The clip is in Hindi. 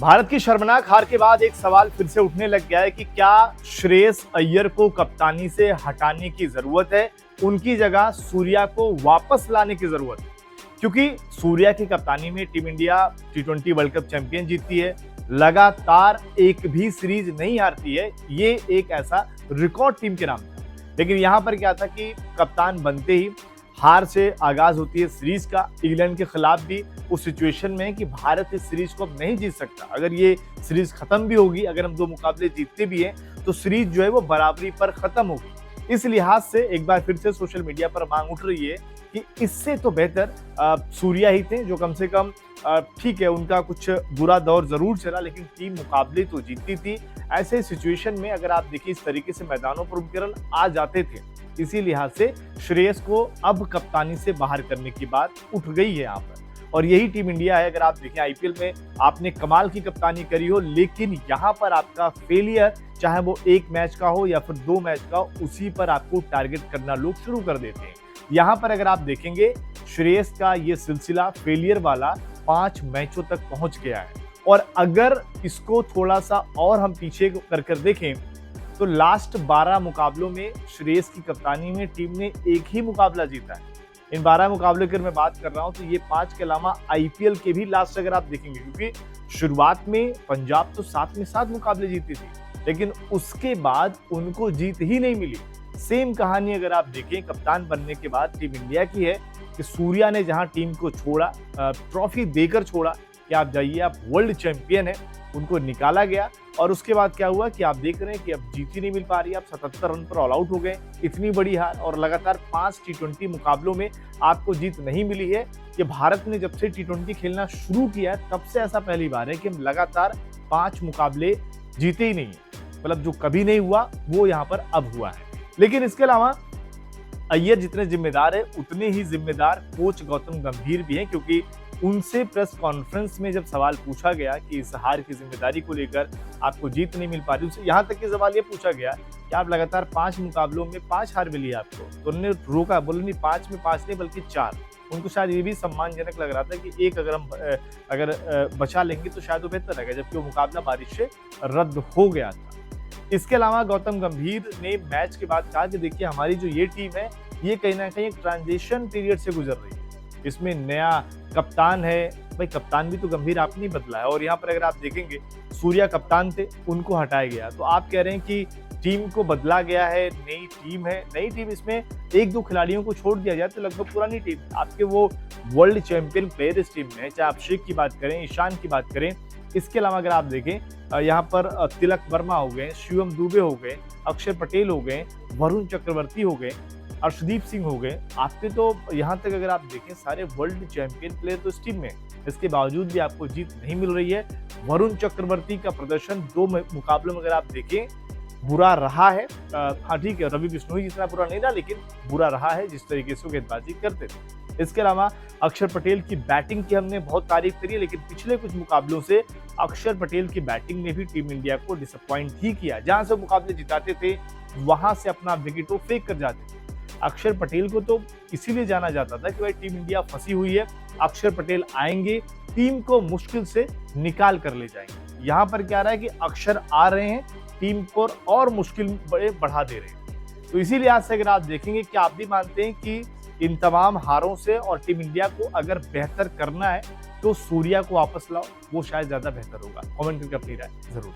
भारत की शर्मनाक हार के बाद एक सवाल फिर से उठने लग गया है कि क्या श्रेयस अय्यर को कप्तानी से हटाने की जरूरत है, उनकी जगह सूर्या को वापस लाने की जरूरत है। क्योंकि सूर्या की कप्तानी में team India T20 world cup champion जीतती है, लगातार एक भी सीरीज नहीं हारती है। ये एक ऐसा रिकॉर्ड टीम के नाम था। लेकिन यहाँ पर क्या था कि कप्तान बनते ही हार से आगाज होती है सीरीज का। इंग्लैंड के खिलाफ भी उस सिचुएशन में है कि भारत इस सीरीज को अब नहीं जीत सकता। अगर ये सीरीज खत्म भी होगी, अगर हम 2 मुकाबले जीतते भी हैं, तो सीरीज जो है वो बराबरी पर खत्म होगी। इस लिहाज से एक बार फिर से सोशल मीडिया पर मांग उठ रही है कि इससे तो बेहतर सूर्या ही थे, जो कम से कम ठीक है, उनका कुछ बुरा दौर जरूर चला लेकिन टीम मुकाबले तो जीतती थी। ऐसे सिचुएशन में अगर आप देखिए इस तरीके से मैदानों पर उनके रन आ जाते थे। इसी लिहाज से श्रेयस को अब कप्तानी से बाहर करने की बात उठ गई है यहाँ पर, और यही टीम इंडिया है। अगर आप देखें आईपीएल में आपने कमाल की कप्तानी करी हो, लेकिन यहाँ पर आपका फेलियर, चाहे वो 1 मैच का हो या फिर 2 मैच का हो, उसी पर आपको टारगेट करना लोग शुरू कर देते हैं। यहाँ पर अगर आप देखेंगे श्रेयस का ये सिलसिला फेलियर वाला 5 मैचों तक पहुंच गया है। और अगर इसको थोड़ा सा और हम पीछे कर देखें तो लास्ट 12 मुकाबलों में श्रेयस की कप्तानी में टीम ने एक ही मुकाबला जीता है। इन 12 मुकाबले की मैं बात कर रहा हूं तो ये 5 के अलावा आईपीएल के भी लास्ट अगर आप देखेंगे, क्योंकि शुरुआत में पंजाब तो 7 में 7 मुकाबले जीती थी, लेकिन उसके बाद उनको जीत ही नहीं मिली। सेम कहानी अगर आप देखें कप्तान बनने के बाद टीम इंडिया की है कि सूर्या ने जहां टीम को छोड़ा, ट्रॉफी देकर छोड़ा कि आप जाइए, आप वर्ल्ड चैंपियन है, उनको निकाला गया। और उसके बाद क्या हुआ कि आप देख रहे हैं कि अब जीत ही नहीं मिल पा रही है। आप 77 रन पर ऑल आउट हो गए, इतनी बड़ी हार, और लगातार 5 T20 मुकाबलों में आपको जीत नहीं मिली है। कि भारत ने जब से T20 खेलना शुरू किया है तब से ऐसा पहली बार है कि हम लगातार 5 मुकाबले जीते ही नहीं है। मतलब जो कभी नहीं हुआ वो यहाँ पर अब हुआ है। लेकिन इसके अलावा अय्यर जितने जिम्मेदार है उतने ही जिम्मेदार कोच गौतम गंभीर भी हैं, क्योंकि उनसे प्रेस कॉन्फ्रेंस में जब सवाल पूछा गया कि इस हार की जिम्मेदारी को लेकर आपको जीत नहीं मिल पा रही, उनसे यहाँ तक कि सवाल ये पूछा गया कि आप लगातार 5 मुकाबलों में 5 हार मिली आपको, तो उन्होंने रोका, बोले नहीं 5 में 5 नहीं बल्कि 4। उनको शायद ये भी सम्मानजनक लग रहा था कि एक अगर हम बचा लेंगे तो शायद वो बेहतर रहेगा, जबकि वो मुकाबला बारिश से रद्द हो गया था। इसके अलावा गौतम गंभीर ने मैच के बाद कहा कि देखिए हमारी जो ये टीम है ये कहीं ना कहीं एक ट्रांजिशन पीरियड से गुजर रही है, इसमें नया कप्तान है। भाई कप्तान भी तो गंभीर आपने बदला है, और यहाँ पर अगर आप देखेंगे सूर्या कप्तान थे, उनको हटाया गया, तो आप कह रहे हैं कि टीम को बदला गया है, नई टीम है। नई टीम इसमें 1-2 खिलाड़ियों को छोड़ दिया जाए तो लगभग पुरानी टीम। आपके वो वर्ल्ड चैंपियन प्लेयर इस टीम में, चाहे आप शेख की बात करें, ईशान की बात करें। इसके अलावा अगर आप देखें यहाँ पर तिलक वर्मा हो गए, शिवम दुबे हो गए, अक्षर पटेल हो गए, वरुण चक्रवर्ती हो गए, अर्शदीप सिंह हो गए। आपके तो यहाँ तक अगर आप देखें सारे वर्ल्ड चैंपियन प्लेयर तो इस टीम में, इसके बावजूद भी आपको जीत नहीं मिल रही है। वरुण चक्रवर्ती का प्रदर्शन 2 मुकाबलों में अगर आप देखें बुरा रहा है। हाँ ठीक है, रवि बिश्नोई जितना बुरा नहीं रहा, लेकिन बुरा रहा है जिस तरीके से गेंदबाजी करते थे। इसके अलावा अक्षर पटेल की बैटिंग की हमने बहुत तारीफ करी है, लेकिन पिछले कुछ मुकाबलों से अक्षर पटेल की बैटिंग ने भी टीम इंडिया को डिसअपॉइंट ही किया। जहां से मुकाबले जिताते थे वहां से अपना विकेट वो फेंक कर जाते थे। अक्षर पटेल को तो इसीलिए जाना जाता था कि भाई टीम इंडिया फंसी हुई है, अक्षर पटेल आएंगे, टीम को मुश्किल से निकाल कर ले जाएंगे। यहाँ पर क्या रहा है कि अक्षर आ रहे हैं, टीम को और मुश्किल बढ़ा दे रहे हैं। तो इसी लिहाज से अगर आप देखेंगे कि आप भी मानते हैं कि इन तमाम हारों से और टीम इंडिया को अगर बेहतर करना है तो सूर्या को वापस लाओ, वो शायद ज्यादा बेहतर होगा। कमेंट करके अपनी राय जरूर।